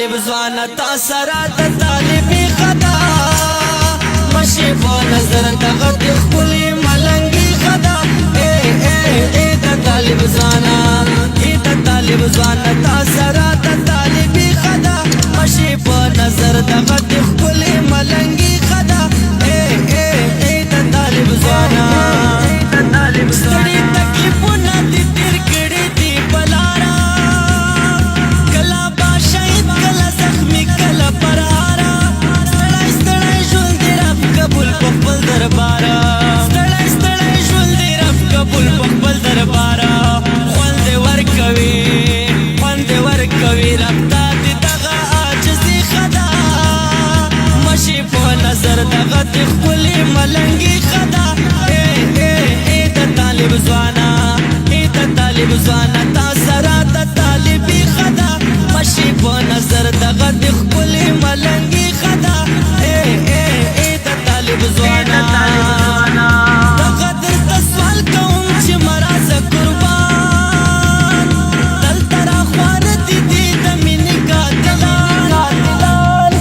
طالب ځوان تا سره د طالبي خدا مشي په نظر دغه د خپلې ملنګي خدا د طالب ځوانا د طالب ځوان تا سره د طالبي خدا مشي په نظر دغه د خپلې ملنګي خدا د طالب ځوانا ستړي تکلیفونه دې تیر کړي دي بلارا کلا با شهید کلا زخمی کلا پرارا ستړی ستړی ژوند دې رب قبول په خپل دربارا ستړی ستړی ژوند دې رب قبول په خپل دربارا خوند ورکوي رب ته دې دغه عاجزي خدا مشي په نظر دغه د خپلې ملنګي خدا طالب ځوانا تا سره د طالبي خدا مشي په نظر دغه د خپلې ملنګي خدا د طالب ځوانا دغه درته سوال کوم چې مرازه قربان دلته راخوار دي دي د مینې قاتلان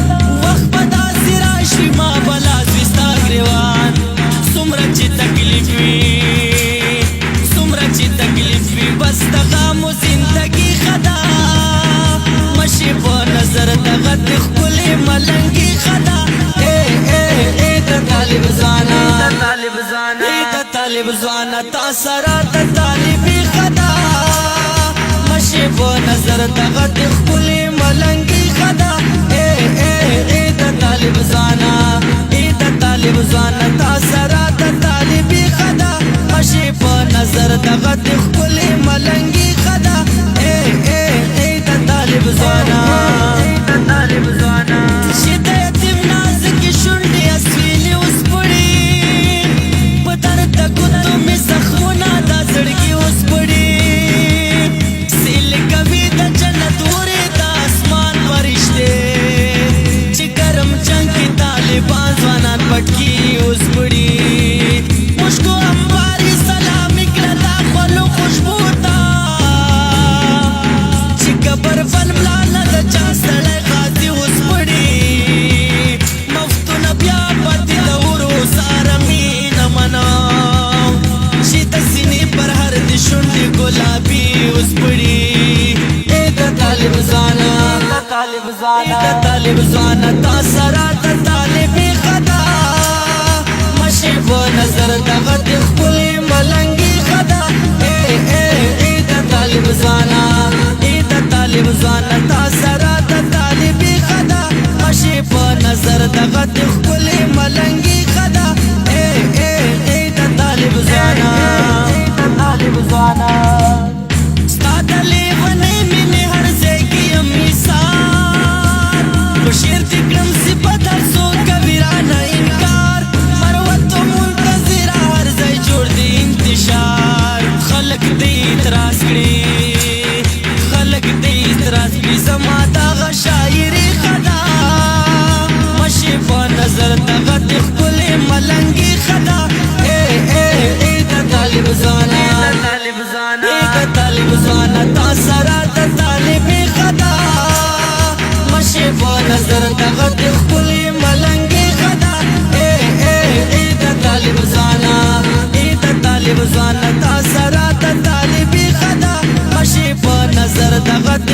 وخت به داسې راشي ما به لاس وي ستا ګرېوان څومره چې تکلیف وي بس دغه مو زندگی خدا مشي په نظر دغه د خپلې ملنګي خدا د طالب ځوانا تا سره د طالبي خدا مشي په نظر دغه د خپلې ملنګي خدا د طالب ځوانا تا سره د طالبي خدا مشي په نظر دغه د خپلې ملنګي خدا د طالب ځوانا چې د یتیم نازکې شونډې اسویلې اوس پړي په درد د ګوتو مې زخمونه دا زړګي اوس پړي سیلې کوي د جنت ورې د اسمان فرشتې چې ګرم جنګ کې طالبان ځوانان پټکي اوس پړي مشکو امباري سلامي کړه دا خپلو خوشبو ته چې قبر فن ملاله د چا سړی غازي اوس پړي مفتونه بیا پاتې د ورو ساره مینه منم چې د سینې پر هر د شونډې ګلابي اوس پړي د طالب ځوانا تا سره د طالبي خدا مشي په نظر دغه د خپلې ملنګي خدا د طالب ځوانا تا سره د طالبي خدا مشي په نظر دغه د خپلې ملنګي خدا د طالب ځوانا ستا د لیونۍ مینې هر ځای کې یم ایثار په شعر دې کړم صفت هر څوک کوي رانه انکار مروت و منتظره هر ځای جوړ دی انتشار خلک دې اعتراض کړي زما دغه شاعري خدا مشي په نظر دغه د خپلې ملنګي خدا د طالب ځوانا تا سره د طالبي خدا مشي په نظر دغه د خپلې ملنګي خدا د طالب ځوانا تا سره د طالبي خدا مشي په نظر دغه د